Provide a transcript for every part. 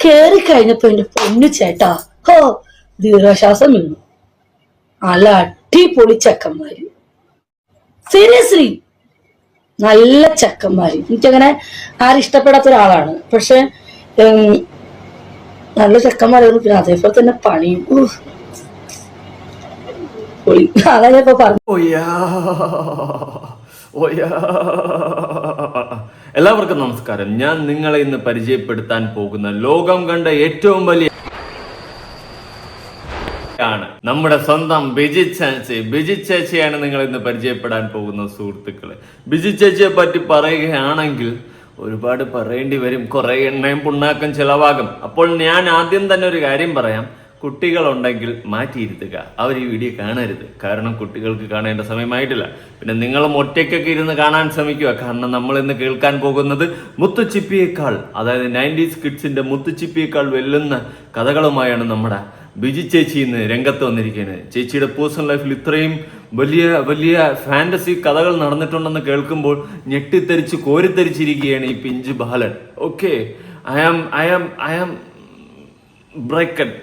കേറി കഴിഞ്ഞപ്പോ എന്റെ പൊന്നു ചേട്ടാ ഹോ ദീർഘശ്വാസം വീണു. നല്ല അടിപൊളി ചെക്കന്മാര്, സീരിയസ്ലി നല്ല ചെക്കന്മാര്. എനിക്കങ്ങനെ ആരും ഇഷ്ടപ്പെടാത്ത ഒരാളാണ്, പക്ഷെ നല്ല ചെക്കന്മാരായിരുന്നു. പിന്നെ അതേപോലെ തന്നെ പണിയും അതാ ഞാൻ ഇപ്പൊ പറഞ്ഞു. എല്ലാവർക്കും നമസ്കാരം. ഞാൻ നിങ്ങളെ ഇന്ന് പരിചയപ്പെടുത്താൻ പോകുന്ന ലോകം കണ്ട ഏറ്റവും വലിയ ആണ് നമ്മുടെ സ്വന്തം ബിജി ചേച്ചി. ബിജി ചേച്ചിയാണ് നിങ്ങൾ ഇന്ന് പരിചയപ്പെടാൻ പോകുന്ന സുഹൃത്തുക്കളെ. ബിജി ചേച്ചിയെ പറ്റി പറയുകയാണെങ്കിൽ ഒരുപാട് പറയേണ്ടി വരും, കുറെ എണ്ണയും പുണ്ണാക്കും ചിലവാകും. അപ്പോൾ ഞാൻ ആദ്യം തന്നെ ഒരു കാര്യം പറയാം. കുട്ടികളുണ്ടെങ്കിൽ മാറ്റിയിരുത്തുക, അവർ ഈ വീഡിയോ കാണരുത്. കാരണം കുട്ടികൾക്ക് കാണേണ്ട സമയമായിട്ടില്ല. പിന്നെ നിങ്ങളും ഒറ്റയ്ക്കൊക്കെ ഇരുന്ന് കാണാൻ ശ്രമിക്കുക. കാരണം നമ്മൾ ഇന്ന് കേൾക്കാൻ പോകുന്നത് മുത്തുച്ചിപ്പിയേക്കാൾ, അതായത് 90s കിഡ്സിന്റെ മുത്തുച്ചിപ്പിയേക്കാൾ വെല്ലുന്ന കഥകളുമായാണ് നമ്മുടെ ബിജി ചേച്ചി ഇന്ന് രംഗത്ത് വന്നിരിക്കുന്നത്. ചേച്ചിയുടെ പേഴ്സണൽ ലൈഫിൽ ഇത്രയും വലിയ വലിയ ഫാന്റസി കഥകൾ നടന്നിട്ടുണ്ടെന്ന് കേൾക്കുമ്പോൾ ഞെട്ടിത്തെറിച്ച് കോരിത്തെറിച്ചിരിക്കുകയാണ് ഈ പിഞ്ച് ബാലൻ. Okay, I am breaked.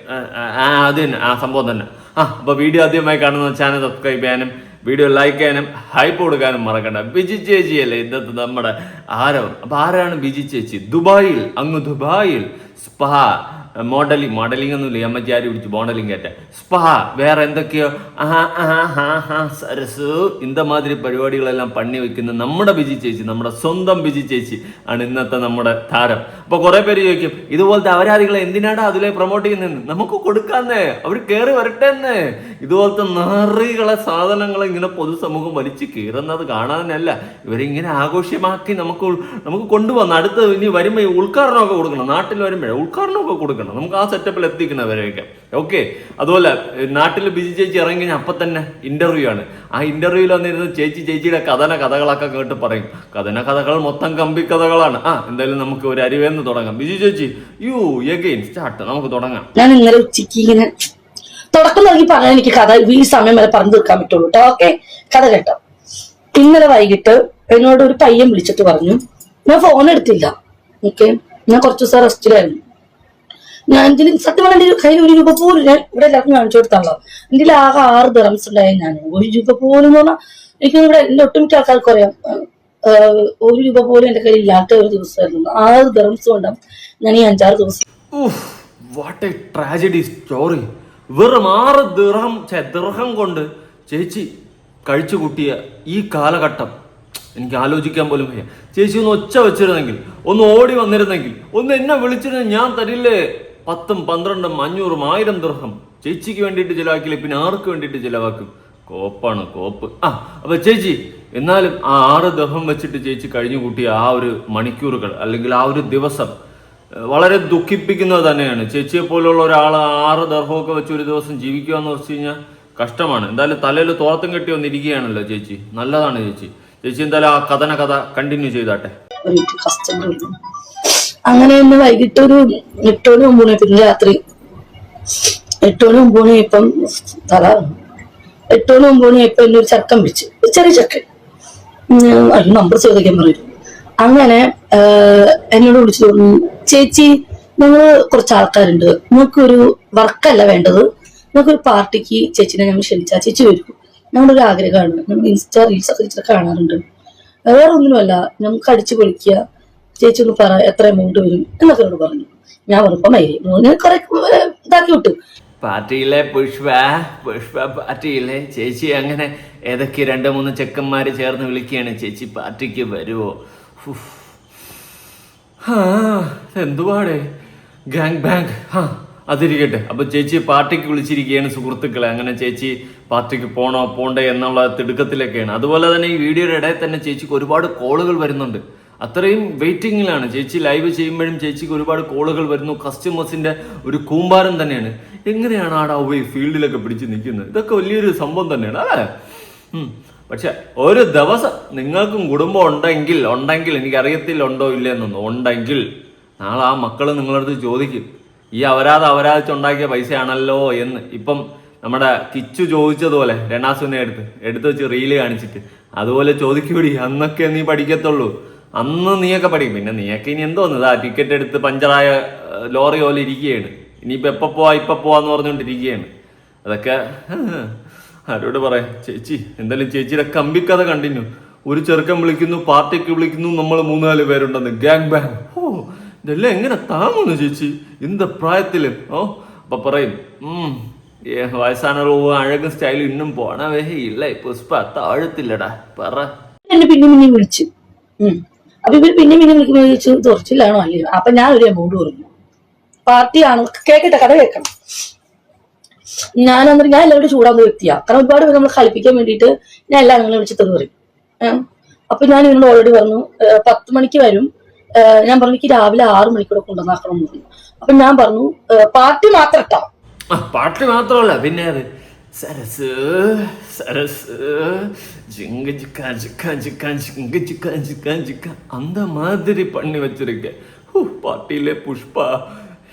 അത് തന്നെ ആ സംഭവം തന്നെ. അപ്പൊ വീഡിയോ ആദ്യമായി കാണുന്ന ചാനൽ സബ്സ്ക്രൈബ് ചെയ്യാനും വീഡിയോ ലൈക്ക് ചെയ്യാനും ഹൈപ്പ് കൊടുക്കാനും മറക്കണ്ട. ബിജി ചേച്ചിയല്ലേ ഇന്നത്തെ നമ്മുടെ ആരവം. അപ്പൊ ആരാണ് ബിജി ചേച്ചി? ദുബായിൽ സ്പാ മോഡലിംഗ് ഒന്നുമില്ല, അമ്മച്ചി ആര് പിടിച്ചു മോഡലിംഗ് കേട്ട സ്പാ, വേറെ എന്തൊക്കെയോ സരസു ഇന്ത മാതിരി പരിപാടികളെല്ലാം പണി വെക്കുന്ന നമ്മുടെ ബിജി ചേച്ചി, നമ്മുടെ സ്വന്തം ബിജി ചേച്ചി ആണ് ഇന്നത്തെ നമ്മുടെ താരം. അപ്പൊ കുറെ പേര് ചോദിക്കും, ഇതുപോലത്തെ അവരാധികളെ എന്തിനാണ് അതിലെ പ്രൊമോട്ട് ചെയ്യുന്നത്? നമുക്ക് കൊടുക്കാന്നേ, അവർ കയറി വരട്ടെന്ന്. ഇതുപോലത്തെ നാറികളെ സാധനങ്ങളെ ഇങ്ങനെ പൊതുസമൂഹം വലിച്ചു കീറുന്നത് കാണാനല്ല, ഇവരിങ്ങനെ ആഘോഷമാക്കി നമുക്ക് കൊണ്ടുവന്ന് അടുത്ത് ഇനി വരുമ്പോ ഉദ്ഘാടനമൊക്കെ കൊടുക്കണം. നാട്ടിൽ വരുമ്പോഴേ ഉദ്ഘാടനമൊക്കെ കൊടുക്കണം, നമുക്ക് ആ സെറ്റപ്പിൽ എത്തിക്കുന്നവരെയൊക്കെ. ഓക്കെ, അതുപോലെ നാട്ടിൽ ബിജി ചേച്ചി ഇറങ്ങി കഴിഞ്ഞാൽ അപ്പം തന്നെ ഇന്റർവ്യൂ ആണ്. ആ ഇന്റർവ്യൂവിൽ വന്നിരുന്ന ചേച്ചിയുടെ കഥകളൊക്കെ കേട്ട് പറയും. കഥകൾ മൊത്തം കമ്പി കഥകളാണ്. എന്തായാലും നമുക്ക് ഒരു അരിവേന്ന് തുടങ്ങാം. ബിജി ചേച്ചി സ്റ്റാർട്ട്, നമുക്ക് തുടങ്ങാം. ഞാൻ ഇന്നലെ ഉച്ചയ്ക്ക് ഇങ്ങനെ തുടക്കം നൽകി പറഞ്ഞാൽ എനിക്ക് കഥ ഈ സമയം വരെ പറഞ്ഞു തീർക്കാൻ പറ്റുള്ളൂ കേട്ടോ. ഓക്കെ, കഥ കേട്ടോ. ഇന്നലെ വൈകിട്ട് എന്നോട് ഒരു പയ്യൻ വിളിച്ചിട്ട് പറഞ്ഞു, ഞാൻ ഫോൺ എടുത്തില്ല. ഓക്കെ, ഞാൻ കുറച്ചു ദിവസം റെസ്റ്റിലായിരുന്നു. ഞാൻ സത്യം പറഞ്ഞ എന്റെ കയ്യിൽ 1 രൂപ പോലും, ഞാൻ ഇവിടെ എല്ലാവർക്കും കാണിച്ചു കൊടുത്താണല്ലോ, എന്റെ ആകെ 6 ദിറംസ് ഉണ്ടായി. ഞാൻ 1 രൂപ പോലും എന്ന് പറഞ്ഞാൽ എനിക്ക് ഇവിടെ എന്റെ ഒട്ടുമിക്ക ആൾക്കാർക്ക് അറിയാം, 1 രൂപ പോലും എന്റെ കയ്യിൽ ഇല്ലാത്ത ഒരു ദിവസമായിരുന്നു. 6 ദിറംസ് കൊണ്ടാണ് ഞാൻ ഈ 5-6 ദിവസം. What A tragedy story. വെറും 6 ദിർഹം കൊണ്ട് ചേച്ചി കഴിച്ചു കൂട്ടിയ ഈ കാലഘട്ടം എനിക്ക് ആലോചിക്കാൻ പോലും വയ്യ. ചേച്ചി ഒന്ന് ഒച്ച വെച്ചിരുന്നെങ്കിൽ, ഒന്ന് ഓടി വന്നിരുന്നെങ്കിൽ, ഒന്ന് എന്നെ വിളിച്ചിരുന്നെങ്കിൽ ഞാൻ തരില്ലേ 10, 12, 500, 1000 ദിർഹം. ചേച്ചിക്ക് വേണ്ടിയിട്ട് ചിലവാക്കില്ലേ, പിന്നെ ആർക്ക് വേണ്ടിയിട്ട് ചിലവാക്കും? കോപ്പാണ് കോപ്പ്. അപ്പൊ ചേച്ചി എന്നാലും ആ 6 ദിർഹം വെച്ചിട്ട് ചേച്ചി കഴിഞ്ഞു കൂട്ടിയ ആ ഒരു മണിക്കൂറുകൾ അല്ലെങ്കിൽ ആ ഒരു ദിവസം വളരെ ദുഃഖിപ്പിക്കുന്നത് തന്നെയാണ്. ചേച്ചിയെ പോലുള്ള ഒരാൾ 6 ദിർഹമൊക്കെ വെച്ച് ഒരു ദിവസം ജീവിക്കുക എന്ന് വെച്ച് കഴിഞ്ഞാൽ കഷ്ടമാണ്. എന്തായാലും തലയിൽ തോർത്തും കെട്ടി വന്നിരിക്കുകയാണല്ലോ ചേച്ചി. നല്ലതാണ് ചേച്ചി. എന്തായാലും ആ കഥ കണ്ടിന്യൂ ചെയ്താട്ടെ. അങ്ങനെ ഇന്ന് വൈകിട്ട് ഒരു 8 മണി 9 മണി, പിന്നെ രാത്രി 8 മണി 9 മണി ഇപ്പം 8 മണി 9 മണി ഇപ്പൊ എന്നൊരു ചക്കൻ വിളിച്ചു, ഒരു ചെറിയ ചക്കൻ. നമ്പർ ചോദിക്കാൻ പറയും. അങ്ങനെ എന്നോട് വിളിച്ചു പറഞ്ഞു, ചേച്ചി ഞങ്ങള് കുറച്ച് ആൾക്കാരുണ്ട്, നമുക്കൊരു വർക്കല്ല വേണ്ടത്, നമുക്കൊരു പാർട്ടിക്ക് ചേച്ചിനെ ഞങ്ങൾ ക്ഷണിച്ചാൽ ചേച്ചി വരും. ഞങ്ങളുടെ ഒരു ആഗ്രഹമാണ്, നമ്മൾ ഇൻസ്റ്റാ റീൽസ് ഒക്കെ ചേച്ചി കാണാറുണ്ട്, വേറെ ഒന്നുമല്ല, നമുക്ക് അടിച്ചു പൊളിക്കുക, ചേച്ചി ഒന്ന് പറ എത്ര എമൗണ്ട് വരും എന്നൊക്കെ എന്നോട് പറഞ്ഞു. ഞാൻ പറഞ്ഞപ്പോ ഞാൻ കുറെ ഇതാക്കി വിട്ടു. പാർട്ടിയിലെ പുഷ്പ പാർട്ടിയിലെ ചേച്ചി അങ്ങനെ ഏതൊക്കെ 2-3 ചെക്കന്മാര് ചേർന്ന് വിളിക്കുകയാണ്, ചേച്ചി പാർട്ടിക്ക് വരുവോ? എന്തുവാടേ ഗാങ് ബാങ്. അതിരിക്കട്ടെ. അപ്പൊ ചേച്ചി പാർട്ടിക്ക് വിളിച്ചിരിക്കുകയാണ് സുഹൃത്തുക്കളെ. അങ്ങനെ ചേച്ചി പാർട്ടിക്ക് പോണോ പോണ്ടേ എന്നുള്ള തിടുക്കത്തിലൊക്കെയാണ്. അതുപോലെ തന്നെ ഈ വീഡിയോയുടെ ഇടയിൽ തന്നെ ചേച്ചിക്ക് ഒരുപാട് കോളുകൾ വരുന്നുണ്ട്. അത്രയും വെയിറ്റിംഗിലാണ് ചേച്ചി. ലൈവ് ചെയ്യുമ്പോഴും ചേച്ചിക്ക് ഒരുപാട് കോളുകൾ വരുന്നു. കസ്റ്റമേഴ്സിന്റെ ഒരു കൂമ്പാരം തന്നെയാണ്. എങ്ങനെയാണ് ആടാ ഫീൽഡിലൊക്കെ പിടിച്ച് നിൽക്കുന്നത്? ഇതൊക്കെ വലിയൊരു സംഭവം തന്നെയാണ് അല്ലേ? പക്ഷെ ഒരു ദിവസം നിങ്ങൾക്കും കുടുംബം ഉണ്ടെങ്കിൽ എനിക്കറിയത്തില്ല ഉണ്ടോ ഇല്ലെന്നൊന്നും, ഉണ്ടെങ്കിൽ നാളെ ആ മക്കള് നിങ്ങളടുത്ത് ചോദിക്കും, ഈ അവരാധിച്ചുണ്ടാക്കിയ പൈസയാണല്ലോ എന്ന്. ഇപ്പം നമ്മുടെ കിച്ചു ചോദിച്ചതുപോലെ രണാസുനെ എടുത്ത് വെച്ച് റീല് കാണിച്ചിട്ട് അതുപോലെ ചോദിക്കൂടി. അന്നൊക്കെ നീ പഠിക്കത്തുള്ളൂ, അന്ന് നീയൊക്കെ പഠിക്കും. പിന്നെ നീയൊക്കെ ഇനി എന്തോന്ന് ടിക്കറ്റ് എടുത്ത് പഞ്ചറായ ലോറി പോലെ ഇരിക്കുകയാണ്. ഇനിയിപ്പോൾ എപ്പോൾ പോവാന്ന് പറഞ്ഞുകൊണ്ടിരിക്കുകയാണ്. അതൊക്കെ ആരോട് പറയാം. ചേച്ചി എന്തായാലും ചേച്ചിയുടെ കമ്പിക്കഥ കണ്ടിന്യൂ. ഒരു ചെറുക്കൻ വിളിക്കുന്നു, പാർട്ടിക്ക് വിളിക്കുന്നു, നമ്മൾ 3-4 പേരുണ്ടെന്ന്, ഗ്യാങ് ബാങ്. ഇതെല്ലാം എങ്ങനെ താങ്ങുന്നു ചേച്ചി இந்த പ്രായത്തില്? അപ്പൊ പറയും വയസ്സാനോ അഴകും സ്റ്റൈലും ഇന്നും പോണവേ ഇല്ല, പുഷ്പ താഴത്തില്ലടാ പറ. എന്നെ പിന്നെ വിളിച്ചു. അപ്പൊ ഇവര് പിന്നെ വിളിക്കുമ്പോ ചോദിച്ചു തുറച്ചില്ലാണോ അല്ലയോ. അപ്പൊ ഞാൻ ഒരു എമൗണ്ട് പറഞ്ഞു. പാർട്ടിയാണ്, കേക്കട്ടെ, കഥ കേൾക്കണം. ഞാൻ എല്ലാവരും ചൂടാവുന്ന വ്യക്തിയാ. കാരണം ഒരുപാട് പേര് നമ്മൾ കളിപ്പിക്കാൻ വേണ്ടിയിട്ട് ഞാൻ എല്ലാ നിങ്ങളെ വിളിച്ച് പറയും. അപ്പൊ ഞാൻ ഇവരോട് ഓൾറെഡി പറഞ്ഞു 10 മണിക്ക് വരും. ഞാൻ പറഞ്ഞു എനിക്ക് രാവിലെ 6 മണിക്കൂടെ കൊണ്ടുവന്നാക്കണം എന്ന് പറഞ്ഞു. അപ്പൊ ഞാൻ പറഞ്ഞു പാർട്ടി മാത്രം ഇട്ടാ. പാർട്ടി മാത്രമല്ല പിന്നെ അത് സരസ് സരസ് ജിങ്ക ജിക്ക ജിക്ക ജിക്ക ജിങ്ക ജിക്ക ജിക്ക ജിക്ക അന്ത മാതിരി പണി വെച്ചിരിക്ക. പാർട്ടിയിലെ പുഷ്പ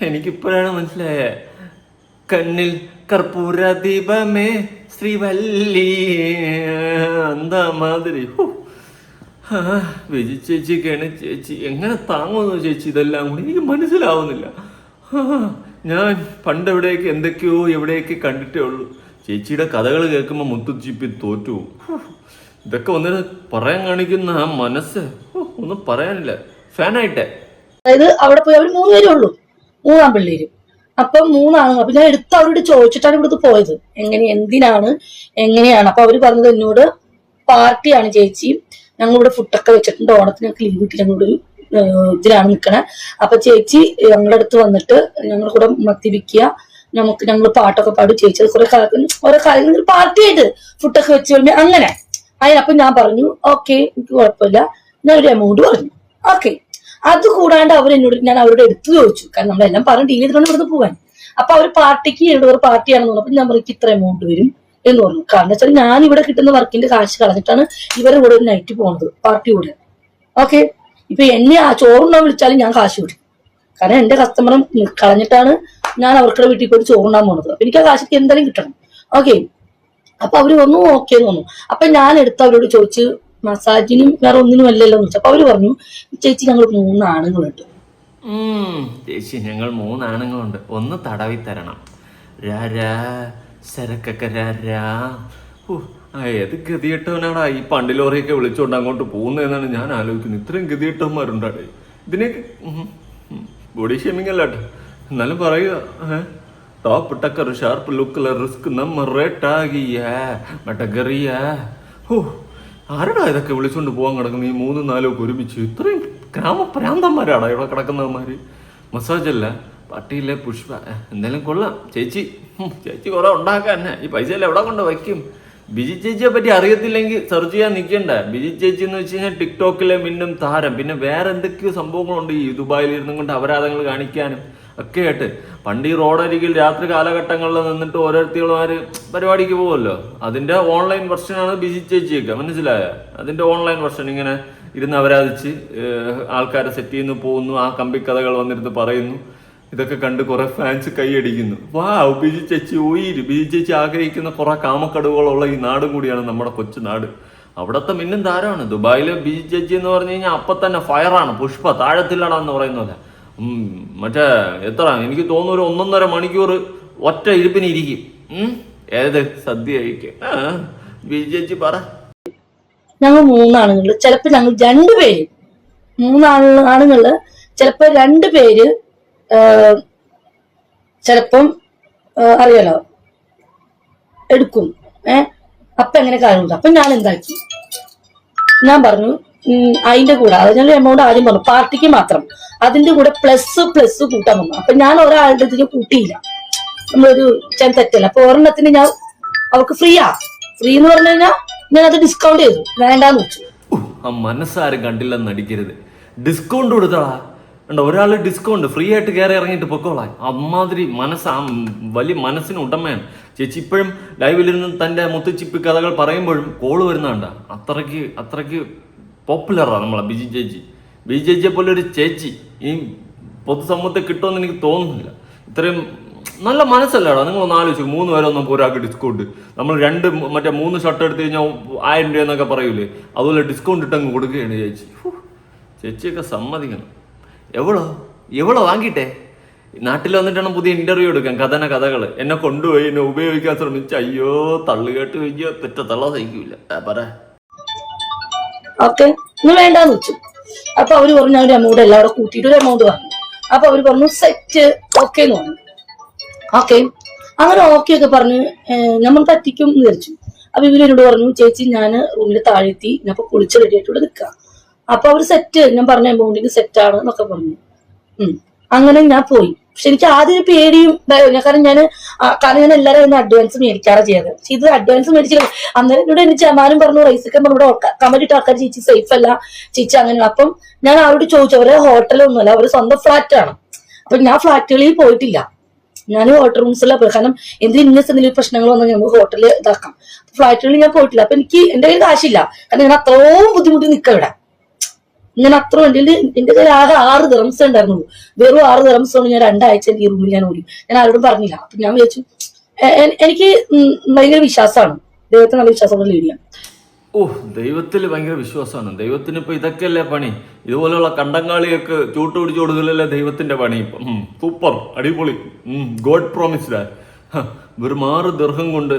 എനിക്കിപ്പോഴാണ് മനസ്സിലായ. കണ്ണിൽ കർപ്പൂര ദീപമേ ശ്രീവല്ലി അന്ത മാതിരി. വിജി ചേച്ചിക്കാണ്. ചേച്ചി എങ്ങനെ താങ്ങുന്നു ചേച്ചി ഇതെല്ലാം കൂടി എനിക്ക് മനസ്സിലാവുന്നില്ല. ഞാൻ പണ്ട് എന്തൊക്കെയോ എവിടെയൊക്കെ കണ്ടിട്ടേ ഉള്ളൂ. ചേച്ചിയുടെ കഥകൾ കേൾക്കുമ്പോൾ മുത്തുച്ചിപ്പി തോറ്റു. ഇതൊക്കെ വന്നിട്ട് പറയാൻ കാണിക്കുന്ന ആ മനസ്സ് ഒന്നും പറയാനില്ല. ഫാനായിട്ടേ. അതായത് അവിടെ പോയി അവർ 3 പേരേ ഉള്ളൂ, 3 ആൺപിള്ളേര്. അപ്പം 3 ആണുങ്ങൾ. അപ്പൊ ഞാൻ എടുത്ത് അവരോട് ചോദിച്ചിട്ടാണ് ഇവിടുത്തെ പോയത്, എങ്ങനെയാണ്. അപ്പൊ അവര് പറഞ്ഞത് എന്നോട് പാർട്ടിയാണ് ചേച്ചി, ഞങ്ങളിവിടെ ഫുഡൊക്കെ വെച്ചിട്ടുണ്ട്, ഓണത്തിന് ഞങ്ങൾക്ക് ലീവ് കിട്ടി, ഞങ്ങളൊരു ഇതിലാണ് നിൽക്കണേ. അപ്പൊ ചേച്ചി ഞങ്ങളുടെ അടുത്ത് വന്നിട്ട് ഞങ്ങൾ കൂടെ മദ്യപിക്കുക, ഞങ്ങൾ പാട്ടൊക്കെ പാടും, ചേച്ചി ഓരോ കാര്യങ്ങൾ പാർട്ടിയായിട്ട് ഫുഡൊക്കെ വെച്ച് വരുമ്പോ അങ്ങനെ. അതിനപ്പൊ ഞാൻ പറഞ്ഞു ഓക്കെ എനിക്ക് കുഴപ്പമില്ല, ഞാൻ ഒരു എമൗണ്ട് പറഞ്ഞു. ഓക്കെ. അത് കൂടാണ്ട് ഞാൻ അവരോട് എടുത്തു ചോദിച്ചു, കാരണം നമ്മളെല്ലാം പറഞ്ഞു ടി വി ചെയ്തിട്ടാണ് ഇവിടുന്ന് പോവാൻ. അപ്പൊ അവർ പാർട്ടിക്ക് ഒരു പാർട്ടിയാണെന്ന് പറഞ്ഞപ്പോൾ ഞാൻ പറഞ്ഞു ഇത്ര എമൗണ്ട് വരും എന്ന് പറഞ്ഞു. കാരണം വെച്ചാൽ ഞാൻ ഇവിടെ കിട്ടുന്ന വർക്കിന്റെ കാശ് കളഞ്ഞിട്ടാണ് ഇവരുടെ കൂടെ ഒരു നൈറ്റ് പോണത്, പാർട്ടി കൂടെ. ഓക്കെ. ഇപ്പൊ എന്നെ ആ ചോറുണ്ണാൻ വിളിച്ചാലും ഞാൻ കാശ് കൊടുക്കും, കാരണം എന്റെ കസ്റ്റമറെ കളഞ്ഞിട്ടാണ് ഞാൻ അവർക്കുടെ വീട്ടിൽ പോയി ചോറുണ്ണാൻ പോണത്. അപ്പൊ എനിക്ക് ആ കാശിക്ക് എന്തായാലും കിട്ടണം. ഓക്കെ. അപ്പൊ അവര് വന്നു ഓക്കെ എന്ന് പറഞ്ഞു. അപ്പൊ ഞാൻ എടുത്ത് അവരോട് ചോദിച്ചു മസാജിനും വേറെ ഒന്നിനും അല്ലല്ലോ എന്ന് വെച്ചാൽ. അപ്പൊ അവര് പറഞ്ഞു ചേച്ചി ഞങ്ങൾ 3 ആണുങ്ങളുണ്ട്. ചേച്ചി ഞങ്ങൾ 3 ആണുങ്ങളുണ്ട്, ഒന്ന് തടവി തരണം. ഏത് ഗതികെട്ടവനാടാ ഈ പണ്ടിലോറിയൊക്കെ വിളിച്ചുകൊണ്ട് അങ്ങോട്ട് പോകുന്നതെന്നാണ് ഞാൻ ആലോചിക്കുന്നത്. ഇത്രയും ഗതികെട്ടവന്മാരുണ്ടാടേ. ഇതിനൊക്കെ ബോഡി ഷേമിങ് അല്ലാട്ടെ, എന്നാലും പറയുക ടോപ്പ് ടക്കർ ഷാർപ്പ് ലുക്കിൽ റിസ്ക് നമ്മ റേട്ടാകിയ മട്ടഗറിയ. ആരടാ ഇതൊക്കെ വിളിച്ചുകൊണ്ട് പോകാൻ കിടക്കുന്നത് ഈ 3-4 ഒക്കെ ഒരുമിച്ച്? ഇത്രയും ഗ്രാമപ്രാന്തന്മാരാടാ ഇവിടെ കിടക്കുന്നവന്മാര്. മസാജല്ല പട്ടിയിലെ പുഷ്പ. എന്തായാലും കൊള്ളാം ചേച്ചി. ചേച്ചി കുറെ ഉണ്ടാക്കാൻ ഈ പൈസയെല്ലാം എവിടെ കൊണ്ട് വയ്ക്കും? ബിജി ചേച്ചിയെ പറ്റി അറിയത്തില്ലെങ്കിൽ സെർച്ച് ചെയ്യാൻ നിൽക്കണ്ട. ബിജി ചേച്ചി എന്ന് വെച്ച് കഴിഞ്ഞാൽ ടിക്ടോക്കിലെ മിന്നും താരം. പിന്നെ വേറെ എന്തൊക്കെയോ സംഭവങ്ങളുണ്ട് ഈ ദുബായിൽ ഇരുന്നും കൊണ്ട് അപരാധങ്ങൾ കാണിക്കാനും ഒക്കെ ആയിട്ട്. പണ്ട് ഈ റോഡരികിൽ രാത്രി കാലഘട്ടങ്ങളിൽ നിന്നിട്ട് ഓരോരുത്തരുമാര് പരിപാടിക്ക് പോകുമല്ലോ, അതിന്റെ ഓൺലൈൻ വെർഷനാണ് ബിജി ചേച്ചിയൊക്കെ. മനസ്സിലായ? അതിന്റെ ഓൺലൈൻ വെർഷൻ ഇങ്ങനെ ഇരുന്ന് അപരാധിച്ച് ആൾക്കാരെ സെറ്റ് ചെയ്യുന്നു, പോകുന്നു, ആ കമ്പിക്കഥകൾ വന്നിരുന്ന് പറയുന്നു. ഇതൊക്കെ കണ്ട് കുറെ ഫാൻസ് കൈയടിക്കുന്നു. ബിജി ചേച്ചി ഉയിര്. ബിജി ചേച്ചി ആഗ്രഹിക്കുന്ന കുറെ കാമക്കടവുകളുള്ള ഈ നാടും കൂടിയാണ് നമ്മുടെ കൊച്ചു നാട്. അവിടത്തെ മിന്നും താരമാണ് ദുബായിലെ ബിജി ചേച്ചി എന്ന് പറഞ്ഞു കഴിഞ്ഞാൽ അപ്പൊ തന്നെ ഫയറാണ്. പുഷ്പ താഴത്തില്ലടാന്ന് പറയുന്ന പോലെ. മറ്റേ എത്ര എനിക്ക് തോന്നുന്നു ഒരു 1.5 മണിക്കൂർ ഒറ്റ ഇരിപ്പിന് ഇരിക്കും. ഏത് സദ്യ കഴിക്കും. ബിജി ചേച്ചി പറ. ഞങ്ങൾ 3 ആണുങ്ങള്, ചിലപ്പോ ഞങ്ങൾ 2 പേര്, 3 ആണുങ്ങള് ചിലപ്പോ 2 പേര് ചിലപ്പം അറിയാലോ എടുക്കും. അപ്പൊ എങ്ങനെ കാര്യമില്ല. അപ്പൊ ഞാൻ എന്താക്കി, ഞാൻ പറഞ്ഞു അതിന്റെ കൂടെ അത് ഞാൻ എമൗണ്ട് ആദ്യം പറഞ്ഞു പാർട്ടിക്ക് മാത്രം, അതിന്റെ കൂടെ പ്ലസ് കൂട്ടാൻ വന്നു. അപ്പൊ ഞാൻ ഒരാളുടെ ഇതിന് കൂട്ടിയില്ല, നമ്മളൊരു തെറ്റല്ല. അപ്പൊ ഒരെണ്ണത്തിന് ഞാൻ അവർക്ക് ഫ്രീ എന്ന് പറഞ്ഞു കഴിഞ്ഞാൽ ഞാൻ അത് ഡിസ്കൗണ്ട് ചെയ്തു, വേണ്ടാന്ന് വെച്ചു. മനസ്സാരും കണ്ടില്ലെന്ന് നടിക്കരുത്. ഡിസ്കൗണ്ട് കൊടുത്തടാ. ഒരാള് ഡിസ്കൗണ്ട് ഫ്രീ ആയിട്ട് കയറി ഇറങ്ങിയിട്ട് പൊക്കോളാം. അമ്മാതിരി വലിയ മനസ്സിന് ഉടമയാണ് ചേച്ചി. ഇപ്പോഴും ലൈവിലിരുന്ന് തന്റെ മുത്തുച്ചിപ്പ് കഥകൾ പറയുമ്പോഴും കോള് വരുന്നുണ്ട. അത്രയ്ക്ക് പോപ്പുലറാണ് നമ്മളെ ബിജി ചേച്ചി. ബിജി ചേച്ചിയെ പോലെ ഒരു ചേച്ചി ഈ പൊതുസമൂഹത്തെ കിട്ടുമെന്ന് എനിക്ക് തോന്നുന്നില്ല. ഇത്രയും നല്ല മനസ്സല്ലേടാ. നിങ്ങൾ ഒന്ന് ആലോചിച്ചു, 3 പേരൊന്നും നമുക്ക് ഒരാൾക്ക് ഡിസ്കൗണ്ട്. നമ്മൾ 3 ഷർട്ട് എടുത്ത് കഴിഞ്ഞാൽ 1000 രൂപ എന്നൊക്കെ പറയൂലേ, അതുപോലെ ഡിസ്കൗണ്ട് ഇട്ടങ്ങ് കൊടുക്കുകയാണ് ചേച്ചി. ചേച്ചിയൊക്കെ സമ്മതിക്കണം. എവളോ വാങ്ങിട്ടെ നാട്ടിൽ വന്നിട്ടാണ് പുതിയ ഇന്റർവ്യൂ എടുക്കാൻ കഥകൾ എന്നെ കൊണ്ടുപോയി എന്നെ ഉപയോഗിക്കാൻ ശ്രമിച്ചു. അയ്യോ തള്ളുകേട്ട് കഴിഞ്ഞോ തെറ്റ തള്ള സഹിക്കൂല പറ. ഓക്കെ ഇന്ന് വേണ്ടാന്ന് വെച്ചു. അപ്പൊ അവര് പറഞ്ഞു അവര് എമൗണ്ട് എല്ലാവരും കൂട്ടിയിട്ട് ഒരു എമൗണ്ട് പറഞ്ഞു. അപ്പൊ അവര് പറഞ്ഞു സെറ്റ് ഓക്കെ എന്ന് പറഞ്ഞു. ഓക്കെ അങ്ങനെ ഓക്കെ ഒക്കെ പറഞ്ഞ് നമ്മൾ പറ്റിക്കും എന്ന് വിചാരിച്ചു. അപ്പൊ ഇവരെന്നോട് പറഞ്ഞു ചേച്ചി ഞാൻ റൂമിൽ താഴെത്തി ഞാൻ ഇപ്പൊ കുളിച്ച് റെഡി ആയിട്ട് ഇവിടെ നിൽക്കാം. അപ്പൊ അവര് സെറ്റ് ഞാൻ പറഞ്ഞ എമൗണ്ടിന് സെറ്റ് ആണ് എന്നൊക്കെ പറഞ്ഞു. അങ്ങനെ ഞാൻ പോയി. പക്ഷെ എനിക്ക് ആദ്യം പേടിയും കാരണം ഞാൻ എല്ലാവരും അഡ്വാൻസ് മേടിക്കാറാ ചെയ്തത്. പക്ഷെ ഇത് അഡ്വാൻസ് മേടിച്ചില്ല. അന്നേരം എന്നോട് എനിക്ക് ജമാനും പറഞ്ഞു റൈസൊക്കെ ഇവിടെ കമന്റ് ഇട്ട ആൾക്കാർ ചേച്ചി സേഫ് അല്ല ചേച്ചി അങ്ങനെ. അപ്പം ഞാൻ അവരോട് ചോദിച്ചു. അവരെ ഹോട്ടലൊന്നുമല്ല അവര് സ്വന്തം ഫ്ലാറ്റ് ആണ്. അപ്പൊ ഞാൻ ഫ്ലാറ്റുകളിൽ പോയിട്ടില്ല. ഞാൻ ഹോട്ടൽ റൂംസിലാ പോയി. കാരണം എന്തെങ്കിലും പ്രശ്നങ്ങൾ വന്നാൽ ഞങ്ങൾക്ക് ഹോട്ടലിൽ ഇതാക്കാം. ഫ്ലാറ്റുകളിൽ ഞാൻ പോയിട്ടില്ല. അപ്പൊ എനിക്ക് എന്റെ കയ്യിൽ കാശില്ല. കാരണം ഞാൻ അത്രയും ബുദ്ധിമുട്ടി നിൽക്കാം ഇവിടെ. ഞാൻ അത്ര വേണ്ടി എന്റെ കയ്യിൽ ആകെ 6 ദിറംസ് ഉണ്ടായിരുന്നുള്ളൂ. വെറും 6 ദിറംസാണ് ഞാൻ 2 ആഴ്ച ഈ റൂമിൽ ഞാൻ ഓടി. ഞാൻ ആരോടും പറഞ്ഞില്ല. അപ്പൊ ഞാൻ വിചാരിച്ചു എനിക്ക് ഭയങ്കര വിശ്വാസമാണ്. ദൈവത്തെ നല്ല വിശ്വാസമുള്ള ലേഡിയാണ്. ദൈവത്തിൽ ഭയങ്കര വിശ്വാസമാണ്. ദൈവത്തിന് ഇപ്പൊ ഇതൊക്കെയല്ലേ പണി. ഇതുപോലെയുള്ള കണ്ടങ്കാളിയൊക്കെ ചൂട്ടുപിടിച്ചു കൊടുക്കലല്ലേ ദൈവത്തിന്റെ പണി. ഇപ്പം സൂപ്പർ അടിപൊളി ഗോഡ് പ്രോമിസ്ഡ്. വെറും 6 ദിർഹം കൊണ്ട്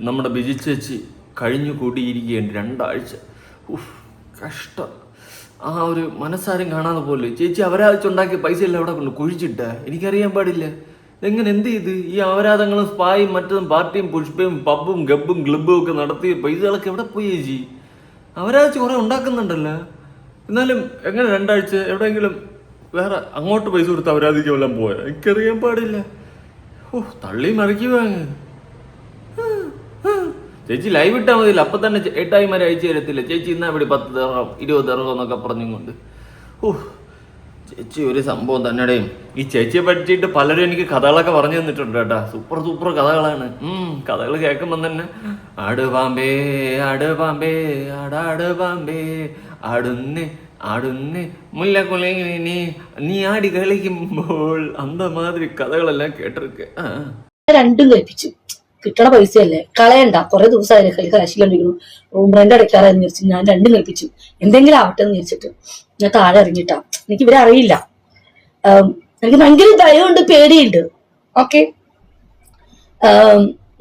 നമ്മുടെ ബിജി ചേച്ചി കഴിഞ്ഞു കൂടിയിരിക്കുകയാണ് 2 ആഴ്ച. കഷ്ടം. ആ ഒരു മനസ്സാരും കാണാതെ പോലെ ചേച്ചി അവരാച്ചുണ്ടാക്കിയ പൈസ എല്ലാം അവിടെ കൊണ്ട് കുഴിച്ചിട്ട എനിക്കറിയാൻ പാടില്ല. ഇതെങ്ങനെ എന്ത് ചെയ്ത് ഈ അപരാധങ്ങളും സ്പായും മറ്റതും പാർട്ടിയും പുഷ്പയും പബ്ബും ഗബ്ബും ക്ലബ്ബും ഒക്കെ നടത്തിയ പൈസകളൊക്കെ എവിടെ പോയി ചേച്ചി? അവരാച്ച് കുറെ ഉണ്ടാക്കുന്നുണ്ടല്ലോ. എന്നാലും എങ്ങനെ 2 ആഴ്ച എവിടെയെങ്കിലും വേറെ അങ്ങോട്ട് പൈസ കൊടുത്ത് അവരാധിക്കും എല്ലാം പോയാ എനിക്കറിയാൻ പാടില്ല. തള്ളി മറിക്കുവാങ്ങ്. ചേച്ചി ലൈവ് ഇട്ടാൽ മതിയില്ല. അപ്പൊ തന്നെ ഏട്ടായിമാരെ അയച്ചു തരത്തില്ല. ചേച്ചി ഇന്നാ ഇവിടെ 10 ദിർഹം 20 ദിർഹം എന്നൊക്കെ പറഞ്ഞും കൊണ്ട്. ചേച്ചി ഒരു സംഭവം തന്നെടേയും. ഈ ചേച്ചിയെ പറ്റിയിട്ട് പലരും എനിക്ക് കഥകളൊക്കെ പറഞ്ഞു തന്നിട്ടുണ്ട് കേട്ടാ. സൂപ്പർ കഥകളാണ്. കഥകൾ കേൾക്കുമ്പോൾ തന്നെ ആട് പാമ്പേ ആടാട് പാമ്പേ ആടുന്നേ മുല്ലക്കുലങ്ങി നീ ആടി കളിക്കുമ്പോൾ അന്ത മാതിരി കഥകളെല്ലാം കേട്ടിരിക്കെ. രണ്ടും കഴിപ്പിച്ചു. കിട്ടണ പൈസയല്ലേ കളയണ്ട. കുറെ ദിവസമായില്ലേ കൈ കാശിലുണ്ടിരിക്കുന്നു. റൂം റെന്റ് അടയ്ക്കാറാന്ന് വിചാരിച്ചു ഞാൻ 2 കഴിപ്പിച്ചു. എന്തെങ്കിലും ആവട്ടെ എന്ന് വിചാരിച്ചിട്ട് ഞാൻ താഴെ ഇറങ്ങിട്ടാ. എനിക്ക് ഇവരെ അറിയില്ല. എനിക്ക് ഭയങ്കര ഭയമുണ്ട് പേടിയുണ്ട്. ഓക്കെ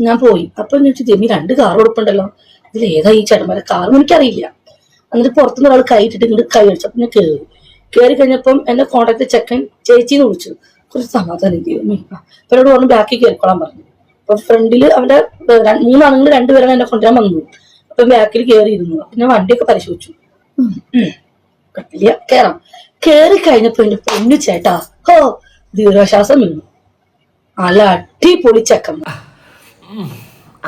ഞാൻ പോയി. അപ്പൊ ഞാൻ ചോദിച്ചു ദൈവമേ 2 കാർ കൊടുപ്പുണ്ടല്ലോ. ഇതിൽ ഏതാ ഈ ചേട്ടന്മാരെ കാറും എനിക്കറിയില്ല. എന്നിട്ട് പുറത്തുനിന്ന് ഒരാൾ കൈ ഇട്ടിട്ട് ഇങ്ങോട്ട് കൈ അടിച്ചു. അപ്പൊ ഞാൻ കയറി കഴിഞ്ഞപ്പം എന്നെ കോണ്ടാക്ട് ചെക്കൻ ചേച്ചിന്ന് വിളിച്ചു. കുറച്ച് സമാധാനം ദൈവമേ. അപ്പൊ എന്നോട് പറഞ്ഞു ബാക്കിൽ കയറിക്കോളാൻ പറഞ്ഞു. അപ്പൊ ഫ്രണ്ടില് അവന്റെ 3 ആണുങ്ങൾ 2 പേരാണ് എന്നെ കൊണ്ടുവരാൻ വന്നത്. അപ്പൊ ബാക്കിൽ കയറിയിരുന്നു. അപ്പൊ ഞാൻ വണ്ടിയൊക്കെ പരിശോധിച്ചു. കുഴപ്പമില്ല കേറാം. കയറി കഴിഞ്ഞപ്പോ എന്റെ പൊന്നു ചേട്ടാ ദീർഘശ്വാസം വീണു. നല്ല അടിപൊളി ചെക്കൻ.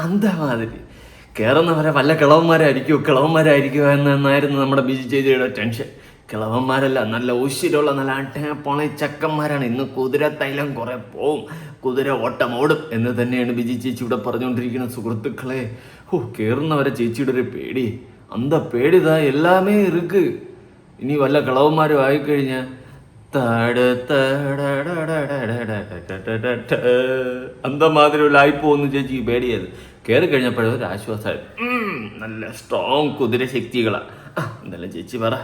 അന്തമാതിരി കേറുന്നവരെ വല്ല കിളവന്മാരായിരിക്കുമോ എന്നായിരുന്നു നമ്മുടെ ബിജി ചേച്ചിയുടെ ടെൻഷൻ. കിളവന്മാരല്ല, നല്ല ഊശിലുള്ള നല്ല അട്ടപ്പൊളി ചക്കന്മാരാണ്. ഇന്ന് കുതിര തൈലം കുറെ പോവും, കുതിര ഓട്ടം ഓടും എന്ന് തന്നെയാണ് ബിജി ചേച്ചി ഇവിടെ പറഞ്ഞുകൊണ്ടിരിക്കുന്ന സുഹൃത്തുക്കളെ. കേറുന്നവരെ ചേച്ചിയുടെ ഒരു പേടി, അന്ത പേടിതാ എല്ലാമേ ഇருக்கு. ഇനി വല്ല കിളവന്മാരും ആയിക്കഴിഞ്ഞാൽ അന്തമാതിരി ആയിപ്പോന്ന് ചേച്ചിക്ക് പേടിയായത്. കയറി കഴിഞ്ഞപ്പോഴേ ഒരു ആശ്വാസമായിരുന്നു. നല്ല സ്ട്രോങ് കുതിര ശക്തികളാ. എന്തായാലും ചേച്ചി പറ.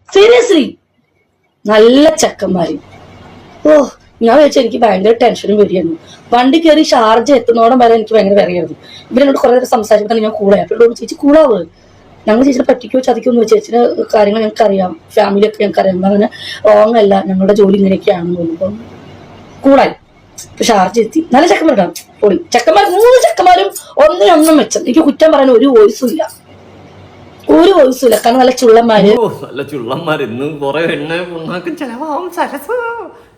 സീരിയസ്ലി നല്ല ചെക്കന്മാര്. ഞാൻ വെച്ചാൽ എനിക്ക് ഭയങ്കര ടെൻഷനും വരികയായിരുന്നു. വണ്ടി കയറി ഷാർജ എത്തുന്നോടം വരെ എനിക്ക് ഭയങ്കര വിറയായിരുന്നു. ഇവരെന്നോട് കുറെ നേരം സംസാരിക്കുമ്പോൾ ഞാൻ കൂളായി. അപ്പോഴോട് ചേച്ചി കൂളാവ്, ഞങ്ങൾ ചേച്ചിനെ പറ്റിക്കോ ചതിക്കോന്ന് വെച്ചാൽ ചേച്ചിയുടെ കാര്യങ്ങൾ ഞങ്ങൾക്കറിയാം, ഫാമിലിയൊക്കെ ഞങ്ങൾക്കറിയാം, അങ്ങനെ റോങ് അല്ല, ഞങ്ങളുടെ ജോലി ഇങ്ങനെയൊക്കെയാണെന്ന് തോന്നുമ്പോൾ കൂളായി. ഇപ്പൊ ഷാർജ എത്തി. നല്ല ചെക്കന്മാരാണ്, പൊളി ചെക്കന്മാർ. 3 ചെക്കന്മാരും ഒന്നിനൊന്നും മെച്ചം. എനിക്ക് കുറ്റം പറയാൻ ഒരു വോയിസും ഇല്ല. കാരണം നല്ല ചുള്ളന്മാർ. ഇന്ന് കുറെ എണ്ണ പുണ്ണാക്കും ചെലവാവും സരസ്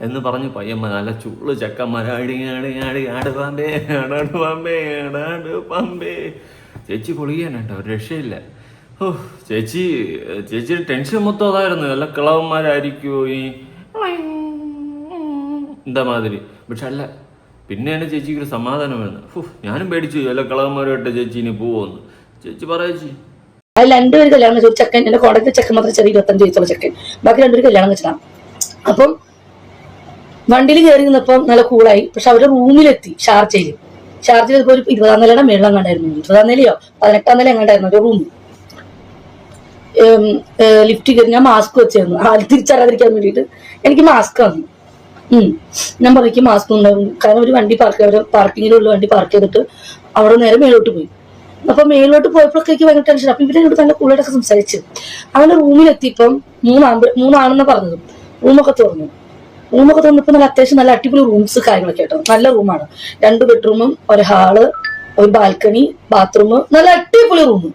എന്ന് പറഞ്ഞു പയ്യന്മാർ നല്ല ചുള്ളു ചെക്കന്മാരാടി ആട് പാമ്പേ. ചേച്ചി പൊളിയാനുണ്ടോ, ഒരു രക്ഷയില്ല. ചേച്ചിയുടെ ടെൻഷൻ മൊത്തം അതായിരുന്നു. നല്ല കിളവന്മാരായിരിക്കുമോ ഈ എന്താ മാതിരി. പക്ഷെ അല്ല, പിന്നെയാണ് ചേച്ചിക്ക് ഒരു സമാധാനം വരുന്നത്. ഞാനും പേടിച്ചു അല്ല കിളവന്മാരുമായിട്ട് ചേച്ചി ഇനി പോവോന്ന്. ചേച്ചി പറയേച്ചി അതിൽ 2 പേര് കല്യാണം കഴിച്ചു. ചെക്കൻ എന്റെ കോടതി ചെക്കൻ മാത്രം ചെറിയ 25 വയസ്സുള്ള ചെക്കൻ, ബാക്കി 2 പേര് കല്യാണം കഴിച്ചതാണ്. അപ്പം വണ്ടിയിൽ കയറി നിന്നപ്പം നല്ല കൂളായി. പക്ഷെ അവരുടെ റൂമിലെത്തി. ഷാർജയിൽ ഇപ്പൊ ഒരു 20-ാം നിലയുടെ മേളിൽ അങ്ങാണ്ടായിരുന്നു. 20-ാം നിലയോ 18-ാം നില അങ്ങാണ്ടായിരുന്നു ഒരു റൂം. ലിഫ്റ്റ് കയറി ഞാൻ മാസ്ക് വെച്ചിരുന്നു. തിരിച്ചറിയാതിരിക്കാൻ വേണ്ടിയിട്ട് എനിക്ക് മാസ്ക് വന്നു. ഞാൻ പറയും മാസ്ക് ഉണ്ടാവും. കാരണം ഒരു വണ്ടി പാർക്കിങ്ങിലുള്ള വണ്ടി പാർക്ക് ചെയ്തിട്ട് അവിടെ നേരെ മേലോട്ട് പോയി. അപ്പൊ മേലോട്ട് പോയപ്പോഴൊക്കെ എനിക്ക് ഭയങ്കര ടെൻഷൻ. അപ്പൊ ഇവരെ നല്ല കൂളായിട്ടൊക്കെ സംസാരിച്ച് അങ്ങനെ റൂമിലെത്തിയപ്പം മൂന്നാണെന്ന് പറഞ്ഞത്. റൂമൊക്കെ തുറന്നു നല്ല അത്യാവശ്യം നല്ല അടിപൊളി റൂംസ് കാര്യങ്ങളൊക്കെ കേട്ടോ. നല്ല റൂമാണ്. 2 ബെഡ്റൂമും ഒരു ഹാള്, ഒരു ബാൽക്കണി, ബാത്റൂം, നല്ല അടിപൊളി റൂം.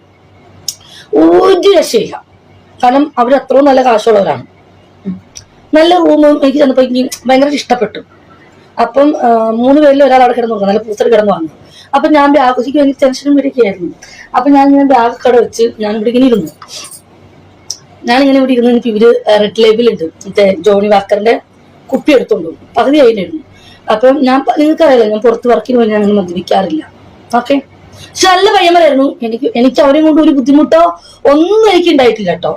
ഒരു രക്ഷയില്ല. കാരണം അവർ അത്രയും നല്ല കാശുള്ളവരാണ്. നല്ല റൂമും എനിക്ക് ചെന്നപ്പോ എനിക്ക് ഭയങ്കര ഇഷ്ടപ്പെട്ടു. അപ്പം 3 പേരിൽ ഒരാൾ അവിടെ കിടന്നു നല്ല പൂസറി കിടന്നു വന്നു. അപ്പൊ ഞാൻ ബാഗിക്ക് ഭയങ്കര ടെൻഷനും വരികയായിരുന്നു. അപ്പൊ ഞാൻ ബാഗ് കട വെച്ച് ഞാനിവിടെ ഇങ്ങനെ ഇരുന്നു. എനിക്ക് ഇവര് റെഡ് ലേബിൾ ഉണ്ട്, മറ്റേ ജോണി വാക്കറിന്റെ കുപ്പി എടുത്തോണ്ടു പകുതി അതിനായിരുന്നു. അപ്പം നിങ്ങൾക്കറിയാലോ ഞാൻ പുറത്ത് വർക്കിന് പോയി ഞാൻ അങ്ങനെ മദ്യപിക്കാറില്ല. ഓക്കെ, പക്ഷെ നല്ല പയ്യന്മാരായിരുന്നു. എനിക്ക് അവരെയും കൊണ്ട് ഒരു ബുദ്ധിമുട്ടോ ഒന്നും എനിക്ക് ഉണ്ടായിട്ടില്ല കേട്ടോ.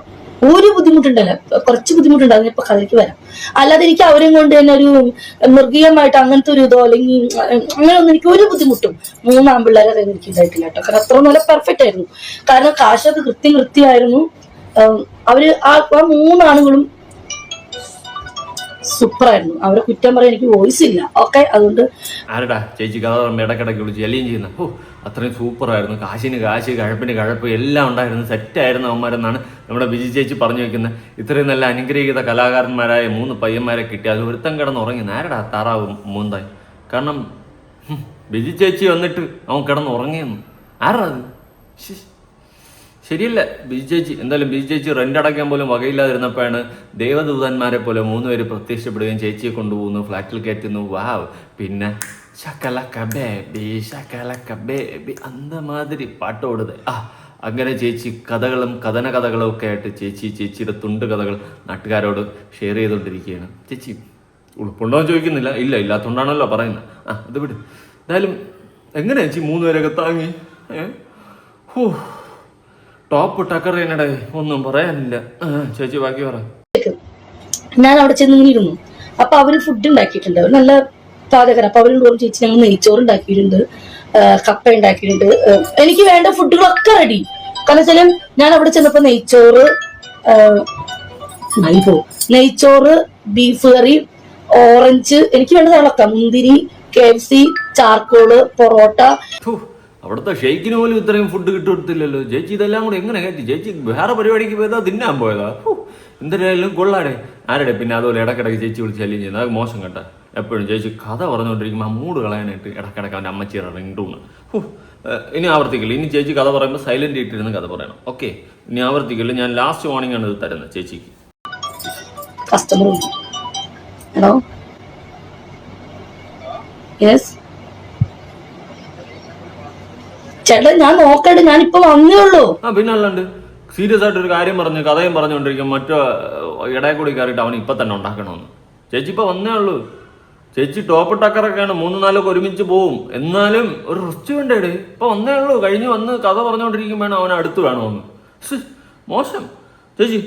ഒരു ബുദ്ധിമുട്ടുണ്ടല്ല, കുറച്ച് ബുദ്ധിമുട്ടുണ്ടാകും. ഇപ്പൊ കഥയ്ക്ക് വരാം. അല്ലാതെ എനിക്ക് അവരെയും കൊണ്ട് തന്നെ ഒരു മൃഗീയമായിട്ട് അങ്ങനത്തെ ഒരു ഇതോ അല്ലെങ്കിൽ അങ്ങനെയൊന്നും എനിക്ക് ഒരു ബുദ്ധിമുട്ടും 3 ആൺപിള്ളേരെ എനിക്ക് ഉണ്ടായിട്ടില്ല കേട്ടോ. കാരണം അത്ര നല്ല പെർഫെക്റ്റ് ആയിരുന്നു. കാരണം കാശൊക്കെ കൃത്യമായിരുന്നു. അവര് ആ 3 ആണുങ്ങളും സൂപ്പറായിരുന്നു. അവരെ കുറ്റം പറയാൻ എനിക്ക് വോയിസ് ഇല്ല. ഓക്കെ, അതുകൊണ്ട് ആരടാ ചേച്ചി കഥ ഇടക്കിടയ്ക്ക് വിളിച്ച് എല്ലാം ചെയ്യുന്ന അത്രയും സൂപ്പറായിരുന്നു. കാശിന് കാശ്, കഴപ്പിന് കഴപ്പ് എല്ലാം ഉണ്ടായിരുന്നു. സെറ്റായിരുന്നു അവന്മാരെന്നാണ് നമ്മുടെ ബിജി ചേച്ചി പറഞ്ഞു വെക്കുന്നത്. ഇത്രയും നല്ല അനുഗ്രഹീത കലാകാരന്മാരായ 3 പയ്യന്മാരെ കിട്ടി. അത് ഒരുത്തം കിടന്നുറങ്ങി. ആരടാ താറാവ് മൂന്തായി. കാരണം ബിജി ചേച്ചി വന്നിട്ട് അവൻ കിടന്നുറങ്ങിയെന്നു. ആരാ അത്? ശരിയല്ല ബിജി ചേച്ചി. എന്തായാലും ബിജി ചേച്ചി റെന്റ് അടയ്ക്കാൻ പോലും വകയില്ലാതിരുന്നപ്പോഴാണ് ദേവദൂതന്മാരെ പോലെ 3 പേര് പ്രത്യക്ഷപ്പെടുകയും ചേച്ചിയെ കൊണ്ടുപോകുന്നു, ഫ്ലാറ്റിൽ കയറ്റുന്നു. വാവ്. പിന്നെ ശകലക്ക ബേബി ശകലക്ക ബേബി അന്തമാതിരി പാട്ടോടുത്. അങ്ങനെ ചേച്ചി കഥകളും ഒക്കെ ആയിട്ട് ചേച്ചിയുടെ തുണ്ട് കഥകൾ നാട്ടുകാരോട് ഷെയർ ചെയ്തുകൊണ്ടിരിക്കുകയാണ്. ചേച്ചി ഉളുപ്പുണ്ടോ എന്ന് ചോദിക്കുന്നില്ല. ഇല്ലാത്തതുകൊണ്ടാണല്ലോ പറയുന്നത്. അത് വിട്. എന്തായാലും എങ്ങനെ ചേച്ചി 3 പേരൊക്കെ താങ്ങി? ടോപ്പ് ടക്കറേനടേ, ഒന്നും പറയാനില്ല. ചേച്ചി ബാക്കി പറ. ഞാൻ അവിടെ ചെന്നിരുന്നു. അപ്പൊ അവര് ഫുഡ് ഉണ്ടാക്കിയിട്ടുണ്ട്, നല്ല പാചകരം. അപ്പൊ അവരോട് പറഞ്ഞു ചേച്ചി ഞങ്ങൾ നെയ്ച്ചോറ് ഉണ്ടാക്കിയിട്ടുണ്ട്, കപ്പ ഉണ്ടാക്കിയിട്ടുണ്ട്, എനിക്ക് വേണ്ട ഫുഡുകളൊക്കെ റെഡി. കാരണം വെച്ചാലും ഞാൻ അവിടെ ചെന്നപ്പോ നെയ്ച്ചോറ്, ബീഫ് കറി, ഓറഞ്ച്, എനിക്ക് വേണ്ട സാധനങ്ങളൊക്കെ, മുന്തിരി, KFC, ചാർക്കോള്, പൊറോട്ട. അവിടുത്തെ ഷെയ്ക്കിന് പോലും ഇത്രയും ഫുഡ് കിട്ടുകൊടുത്തില്ലല്ലോ ചേച്ചി. ഇതെല്ലാം കൂടെ എങ്ങനെ കയറ്റി? ചേച്ചി വേറെ പരിപാടിക്ക് പോയതാ, തിന്നാൻ പോയതാ? എന്തായാലും കൊള്ളാടെ. ആരുടെ പിന്നെ അതുപോലെ ഇടക്കിടക്ക് ചേച്ചി വിളിച്ച് ശല്യം ചെയ്യുന്നത് അത് മോശം കേട്ടാ. എപ്പോഴും ചേച്ചി കഥ പറഞ്ഞുകൊണ്ടിരിക്കുമ്പോൾ ആ മൂഡ് കളയാനായിട്ട് ഇടക്കിടക്ക് അവൻ്റെ അമ്മച്ചിയുടെ റിംഗ്ടൂണ്. ഇനി ആവർത്തിക്കില്ല. ഇനി ചേച്ചി കഥ പറയുമ്പോൾ സൈലന്റ് ഇട്ടിരുന്ന് കഥ പറയണം. ഓക്കെ, ഇനി ആവർത്തിക്കില്ല. ഞാൻ ലാസ്റ്റ് വാർണിംഗ് ആണ് ഇത് തരുന്നത് ചേച്ചിക്ക്. കസ്റ്റമർ ഹലോ, യെസ് ചേട്ടാ, ഞാൻ നോക്കട്ടെ, ഞാനിപ്പോ വന്നേ ഉള്ളൂ. പിന്നെ അല്ലാണ്ട് സീരിയസ് ആയിട്ട് ഒരു കാര്യം പറഞ്ഞു കഥയും പറഞ്ഞുകൊണ്ടിരിക്കും. മറ്റോ ഇടയിൽ കൂടി കയറിയിട്ട് അവൻ ഇപ്പൊ തന്നെ ഉണ്ടാക്കണമെന്ന്. ചേച്ചി ഇപ്പൊ വന്നേ ഉള്ളൂ. ചേച്ചി ടോപ്പ് ടക്കറൊക്കെയാണ്, 3-4 ഒരുമിച്ച് പോവും. എന്നാലും ഒരു റെസ്റ്റ് വേണ്ടേ? ഇപ്പൊ വന്നേ ഉള്ളൂ. കഴിഞ്ഞ് വന്ന് കഥ പറഞ്ഞുകൊണ്ടിരിക്കുമ്പോഴാണ് അവൻ അടുത്ത് വേണമെന്ന്. മോശം ചേച്ചി.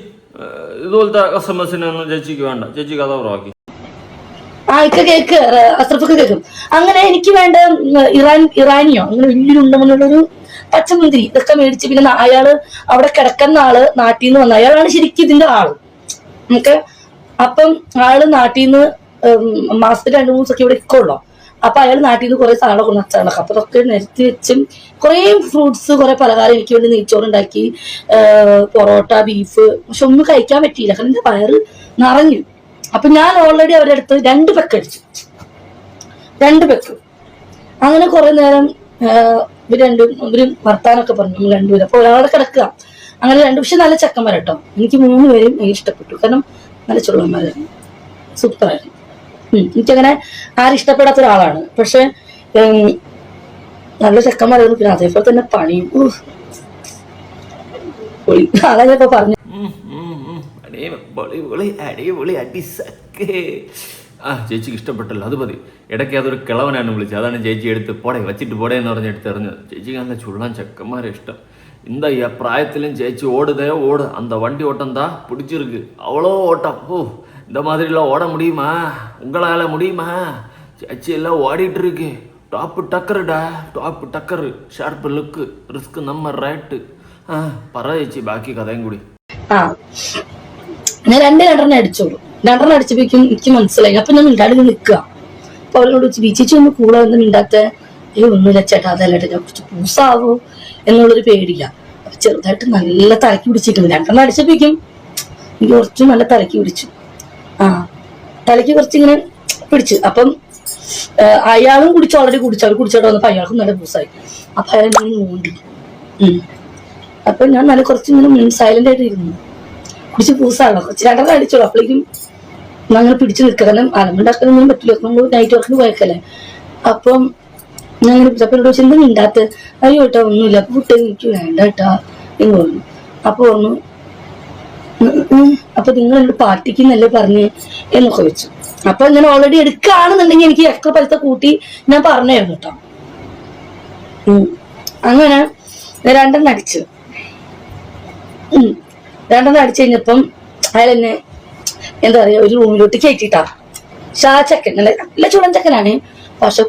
ഇതുപോലത്തെ കസ്റ്റമേഴ്സിനൊന്നും ചേച്ചിക്ക് വേണ്ട. ചേച്ചി കഥ ഉറവാക്കി. കേക്ക് അസ്രഫൊക്കെ കേൾക്കും. അങ്ങനെ എനിക്ക് വേണ്ട ഇറാനിയോ അങ്ങനെ വലിയൊരു ഉണ്ടമെന്നുള്ളൊരു പച്ചമുന്തിരി ഇതൊക്കെ മേടിച്ച്, പിന്നെ അയാള് അവിടെ കിടക്കുന്ന ആള് നാട്ടിൽ നിന്ന് വന്ന അയാളാണ് ശരിക്കും ഇതിന്റെ ആള്. നമുക്ക് അപ്പം ആള് നാട്ടിൽ നിന്ന് മാസത്തിൽ 2-3 ദിവസമൊക്കെ ഇവിടെ ഇക്കുള്ളൂ. അപ്പൊ അയാൾ നാട്ടിൽ നിന്ന് കുറെ സാധനം കൊണ്ട് അച്ചാറൊക്കെ അപ്പൊ അതൊക്കെ നിരത്തി വെച്ചും കുറെ ഫ്രൂട്ട്സ്, കുറെ പലഹാരം എനിക്ക് വേണ്ടി നെയ്ച്ചോറുണ്ടാക്കി, പൊറോട്ട, ബീഫ്. പക്ഷെ ഒന്നും കഴിക്കാൻ പറ്റിയില്ല, കാരണം എന്റെ വയറ് നിറഞ്ഞു. അപ്പൊ ഞാൻ ഓൾറെഡി അവരുടെ അടുത്ത് 2 പെക്ക് അടിച്ചു. 2 പെക്ക്. അങ്ങനെ കുറെ നേരം ഇവര് വർത്താനൊക്കെ പറഞ്ഞു 2 പേരും. അപ്പൊ ഒരാളെ കിടക്കുക. അങ്ങനെ 2, പക്ഷെ നല്ല ചെക്കന്മാരട്ടോ. എനിക്ക് 3 പേരും എനിക്ക് ഇഷ്ടപ്പെട്ടു. കാരണം നല്ല ചുള്ളന്മാരായിരുന്നു, സൂപ്പറായിരുന്നു. എനിക്കങ്ങനെ ആരും ഇഷ്ടപ്പെടാത്ത ഒരാളാണ്. പക്ഷെ നല്ല ചെക്കന്മാരായിരുന്നു. പിന്നെ അതേപോലെ തന്നെ പണിയും അതാ ഞാൻ ഇപ്പൊ പറഞ്ഞു. ചേച്ചിക്ക് ഇഷ്ടപ്പെട്ടല്ലോ, അത് മതി. ഇടയ്ക്ക് അതൊരു കിളവനാണ് വിളിച്ചത്. അതാണ് ചേച്ചി എടുത്ത് വെച്ചിട്ട് പോടേ എന്ന് പറഞ്ഞ് എടുത്തെറിഞ്ഞത്. ചേച്ചിക്ക് നല്ല ചുള്ളാൻ ചെക്കന്മാരെ ഇഷ്ടം. இந்த പ്രായത്തിലും ചേച്ചി ஓடு அந்த வண்டி ஓட்டம் தான் பிடிச்சிருக்கு. அவ்வளோ ஓட்டம். இந்த மாதிரிலாம் ஓட முடியுமா? உங்களால் முடியுமா? ചേച്ചി എല്ലാം ഓടിയിട്ട് இருக்கு. டாப்பு டக்கருடா, டாப்பு டக்கரு, ஷார்ப்பு லுக்கு, ரிஸ்க் நம்ம റേറ്റ്. പറ ചേച്ചി ബാക്കി കഥയും കൂടി. ഞാൻ 2 അടിച്ചോളൂ. രണ്ടെണ്ണം അടിച്ചപ്പോഴേക്കും എനിക്ക് മനസ്സിലായി. അപ്പൊ ഞാൻ മിണ്ടാടി നിൽക്കുക. അപ്പൊ അവരോട് ബീച്ചേച്ചി ഒന്ന് കൂടെ വന്ന് മിണ്ടാത്ത ഒന്നുമില്ല ചേട്ടാ, അതല്ല ഞാൻ കുറച്ച് പൂസാവോ എന്നുള്ളൊരു പേടിയില്ല. അപ്പൊ ചെറുതായിട്ട് നല്ല തലക്കി പിടിച്ചിരിക്കുന്നു. രണ്ടെണ്ണം അടിച്ചപ്പോഴേക്കും എനിക്ക് കുറച്ച് നല്ല തലക്കി പിടിച്ചു. തലയ്ക്ക് കുറച്ചിങ്ങനെ പിടിച്ചു. അപ്പം അയാളും കുടിച്ചു, ഓൾറെഡി കുടിച്ചു. അവർ കുടിച്ചോട്ട് വന്നപ്പോ അയാൾക്കും നല്ല പൂസായി. അപ്പൊ അയാൾ ഇങ്ങനെ മൂണ്ടി. അപ്പൊ ഞാൻ നല്ല കുറച്ചിങ്ങനെ സൈലന്റ് ആയിട്ട് ഇരുന്നു. കുടിച്ച് പൂസാണോ കുറച്ച് രണ്ടെണ്ണം അടിച്ചോളൂ. അപ്പോഴേക്കും അങ്ങനെ പിടിച്ചു നിൽക്കുക. കാരണം അലമ്പുണ്ടാക്കാനൊന്നും പറ്റില്ല, നമ്മൾ നൈറ്റ് വർക്കിന് പോയേക്കല്ലേ. അപ്പം ഞാൻ അങ്ങനെ പിടിച്ചു. അപ്പൊ എന്നോട് ചോദിച്ചാൽ എന്താ മിണ്ടാത്ത? അയ്യോ കേട്ടോ ഒന്നുമില്ല, അപ്പൊ ഫുഡ് എനിക്ക് വേണ്ട കേട്ടാ എന്ന് പറഞ്ഞു. അപ്പൊ പറഞ്ഞു അപ്പൊ നിങ്ങൾ എന്നോട് പാർട്ടിക്കുന്നല്ലേ പറഞ്ഞ് എന്നൊക്കെ വെച്ചു. അപ്പൊ ഞാൻ ഓൾറെഡി എടുക്കുകയാണെന്നുണ്ടെങ്കിൽ എനിക്ക് എക്സ്ട്രാ പൈസ കൂട്ടി ഞാൻ പറഞ്ഞായിരുന്നു കേട്ടോ. അങ്ങനെ രണ്ടെണ്ണം അടിച്ചു. രണ്ടെണ്ണം അടിച്ചു കഴിഞ്ഞപ്പം അയാൾ എന്നെ എന്താ പറയാ ഒരു റൂമിലോട്ട് കയറ്റിട്ടാ. ഷാ ചക്കൻ നല്ല ചുടൻ ചക്കനാണ്. പക്ഷെ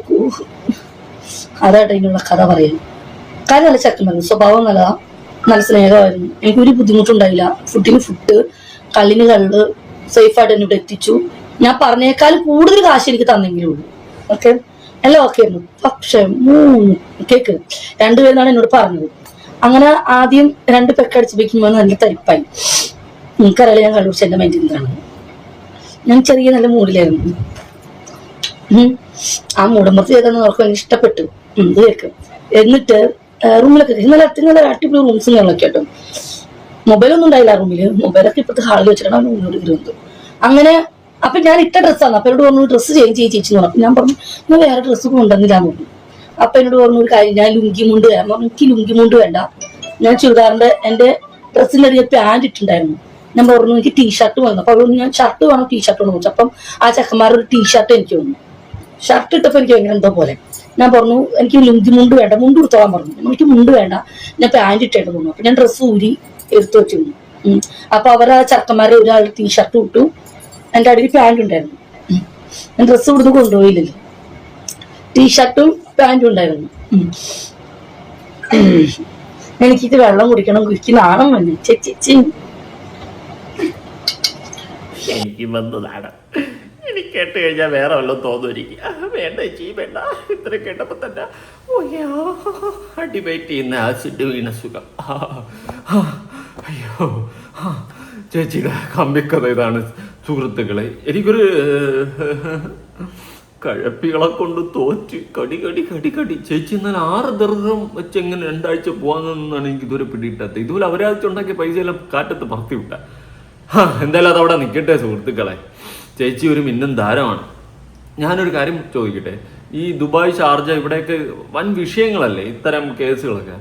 അതായിട്ട് അതിനുള്ള കഥ പറയുന്നു. കാര്യം നല്ല ചക്കൻ പറഞ്ഞു, സ്വഭാവം നല്ലതാ, നല്ല സ്നേഹമായിരുന്നു. എനിക്കൊരു ബുദ്ധിമുട്ടുണ്ടായില്ല. ഫുഡിന് ഫുഡ്, കള്ളിന് കള്ള്, സേഫായിട്ട് എന്നെ ഇവിടെ എത്തിച്ചു. ഞാൻ പറഞ്ഞേക്കാൾ കൂടുതൽ കാശ് എനിക്ക് തന്നെങ്കിലും ഉള്ളൂ. ഓക്കെ, എല്ലാം ഓക്കെ ആയിരുന്നു. പക്ഷെ കേക്ക് രണ്ടുപേരെന്നാണ് എന്നോട് പറഞ്ഞത്. അങ്ങനെ ആദ്യം 2 പെക്കടിച്ച് വെക്കുമ്പോൾ നല്ല തരിപ്പായി. എനിക്കറിയാം ഞാൻ കള്ളുപിടിച്ച് എന്റെ മൈൻഡിൽ നിന്നാണ്. ഞാൻ ചെറിയ നല്ല മൂഡിലായിരുന്നു. ആ മൂടമ്പത്ത് ചെയ്തെന്ന് നോക്കാൻ എനിക്ക് ഇഷ്ടപ്പെട്ടു. കേക്ക് എന്നിട്ട് റൂമിലൊക്കെ നല്ല അടിപൊളി റൂംസും ഞങ്ങളൊക്കെ കേട്ടോ. മൊബൈലൊന്നും ഉണ്ടായില്ല റൂമില്. മൊബൈലൊക്കെ ഇപ്പോഴത്തെ ഹാളിൽ വെച്ചിട്ടാണ് മുന്നോട്ട് ഇരുന്നത്. അങ്ങനെ അപ്പൊ ഞാൻ ഇട്ട ഡ്രസ്സാണ്. അപ്പൊ എന്നോട് പറഞ്ഞു ഡ്രസ്സ് ചേഞ്ച് ചേച്ചി എന്ന് പറഞ്ഞു. ഞാൻ പറഞ്ഞു ഞാൻ വേറെ ഡ്രസ്സ് കൊണ്ടുവന്നില്ലാന്ന് പറഞ്ഞു. അപ്പൊ എന്നോട് പറഞ്ഞു ഒരു കാര്യം, ഞാൻ ലുങ്കി മുണ്ട് വേണം. എനിക്ക് ലുങ്കി മുണ്ട് വേണ്ട, ഞാൻ ചുരിദാറിന്റെ എന്റെ ഡ്രസ്സിന്റെ അടിയിൽ പാൻറ് ഇട്ടുണ്ടായിരുന്നു. ഞാൻ പറഞ്ഞു എനിക്ക് ടീഷർട്ട് വന്നു. അപ്പൊ ഞാൻ ഷർട്ട് വേണം ടീഷർട്ട് വേണം വെച്ചു. അപ്പം ആ ചെക്കന്മാരുടെ ഒരു ടീഷർട്ട് എനിക്ക് വന്നു. ഷർട്ട് ഇട്ടപ്പോ എനിക്ക് ഭയങ്കര എന്തോ പോലെ. ഞാൻ പറഞ്ഞു എനിക്ക് ലുങ്കി മുണ്ട് വേണ്ട, മുണ്ട് കൊടുത്തോളാൻ പറഞ്ഞു. എനിക്ക് മുണ്ട് വേണ്ട, ഞാൻ പാൻറ് ഇട്ടേട്ട് തോന്നുന്നു. അപ്പൊ ഞാൻ ഡ്രസ്സ് ഊരി എടുത്തു വെച്ചിരുന്നു. അപ്പൊ അവരാ ചെക്കന്മാരെ ഒരാൾ ടീഷർട്ട് ഇട്ടു, എന്റെ അടിയിൽ പാൻറ് ഉണ്ടായിരുന്നു. ഞാൻ ഡ്രസ്സ് ഇവിടുന്ന് കൊണ്ടുപോയില്ലല്ലോ, ടീഷർട്ടും പാൻറ്റും ഉണ്ടായിരുന്നു. എനിക്കിത് വെള്ളം കുടിക്കണം, കുടിക്ക് നാണം വന്നു. ചേച്ചി എനിക്ക് വന്നതാണ്. എനിക്ക് കേട്ട് കഴിഞ്ഞാൽ വേറെ വല്ലതും തോന്നുന്നിരിക്കുക. വേണ്ട ചേച്ചി വേണ്ട, ഇത്ര കേട്ടപ്പോ തന്നെ ഡിബേറ്റ് ചെയ്യുന്ന ആസിഡ് വീണ സുഖം. അയ്യോ ചേച്ചിയുടെ കമ്പിക്കഥ ഇതാണ് സുഹൃത്തുക്കളെ. എനിക്കൊരു കഴപ്പികളെ കൊണ്ട് തോറ്റ് കടി കടി കടി കടി. ചേച്ചി എന്നാൽ 6 ദർഹം വെച്ച് എങ്ങനെ 2 ആഴ്ച പോകാമെന്നാണ് എനിക്ക് ഇതുവരെ പിടിയിട്ടത്. ഇതുപോലെ അവരാഴ്ച ഉണ്ടാക്കിയ പൈസ എല്ലാം കാറ്റത്ത് പറത്തി വിട്ട. എന്തായാലും അതവിടെ നിൽക്കട്ടെ സുഹൃത്തുക്കളെ. ചേച്ചി ഒരു മിന്നും താരമാണ്. ഞാനൊരു കാര്യം ചോദിക്കട്ടെ, ഈ ദുബായ്, ഷാർജ ഇവിടെയൊക്കെ വൻ വിഷയങ്ങളല്ലേ ഇത്തരം കേസുകളൊക്കെ?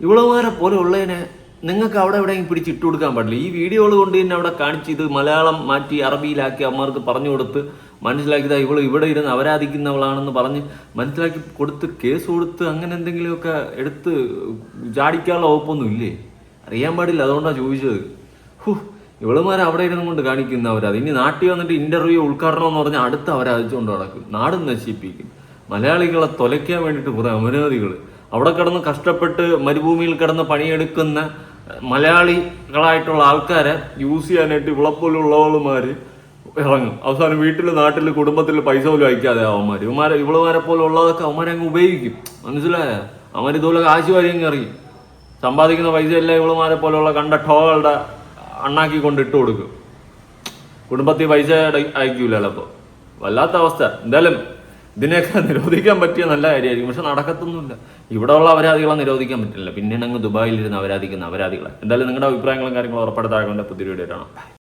ഇവളമാരെ പോലെ ഉള്ളതിനെ നിങ്ങൾക്ക് അവിടെ എവിടെയെങ്കിലും പിടിച്ചിട്ട് കൊടുക്കാൻ പാടില്ല. ഈ വീഡിയോകൾ കൊണ്ട് തന്നെ അവിടെ കാണിച്ച് ഇത് മലയാളം മാറ്റി അറബിയിലാക്കി അമ്മമാർക്ക് പറഞ്ഞു കൊടുത്ത് മനസ്സിലാക്കിയതാ ഇവൾ ഇവിടെ ഇരുന്ന് അപരാധിക്കുന്നവളാണെന്ന് പറഞ്ഞ് മനസ്സിലാക്കി കൊടുത്ത് കേസ് കൊടുത്ത് അങ്ങനെ എന്തെങ്കിലുമൊക്കെ എടുത്ത് ചാടിക്കാനുള്ള വകുപ്പൊന്നും ഇല്ലേ? അറിയാൻ പാടില്ല, അതുകൊണ്ടാണ് ചോദിച്ചത്. ഇവളുമാരെ അവിടെ ഇരുന്ന് കൊണ്ട് കാണിക്കുന്ന അവരാത്. ഇനി നാട്ടിൽ വന്നിട്ട് ഇന്റർവ്യൂ ഉദ്ഘാടനം എന്ന് പറഞ്ഞാൽ അടുത്ത് അവരാധിച്ചുകൊണ്ട് നടക്കും, നാടും നശിപ്പിക്കും. മലയാളികളെ തുലയ്ക്കാൻ വേണ്ടിയിട്ട് കുറെ അപരാധികൾ അവിടെ കിടന്ന് കഷ്ടപ്പെട്ട് മരുഭൂമിയിൽ കിടന്ന് പണിയെടുക്കുന്ന മലയാളികളായിട്ടുള്ള ആൾക്കാരെ യൂസ് ചെയ്യാനായിട്ട് ഇവളെപ്പോലുള്ളവളുമാര് ഇറങ്ങും. അവസാനം വീട്ടിൽ, നാട്ടിൽ, കുടുംബത്തിൽ പൈസ പോലും അയക്കാതെ ഇവളുമാരെ പോലെ ഉള്ളതൊക്കെ അവന്മാരെ അങ്ങ് ഉപയോഗിക്കും. മനസ്സിലായ? അവന്മാർ ഇതുപോലെ കാശ് വരെയും അറിയും. സമ്പാദിക്കുന്ന പൈസ എല്ലാം ഇവളുമാരെ പോലെയുള്ള കണ്ട ടോകളുടെ അണ്ണാക്കി കൊണ്ട് ഇട്ട് കൊടുക്കും. കുടുംബത്തിൽ പൈസ അയക്കൂലല്ലോ. അപ്പോൾ വല്ലാത്ത അവസ്ഥ. എന്തായാലും ഇതിനെയൊക്കെ നിരോധിക്കാൻ പറ്റിയ നല്ല കാര്യമായിരിക്കും. പക്ഷെ നടക്കത്തൊന്നുമില്ല. ഇവിടെ ഉള്ള അപരാധികളെ നിരോധിക്കാൻ പറ്റില്ല, പിന്നെ അങ്ങ് ദുബായിൽ ഇരുന്ന് അപരാധിക്കുന്ന അപരാധികളെ. എന്തായാലും നിങ്ങളുടെ അഭിപ്രായങ്ങളും കാര്യങ്ങളും ഉറപ്പെടുത്താൻ പുതിയ വീഡിയോ ആണ്.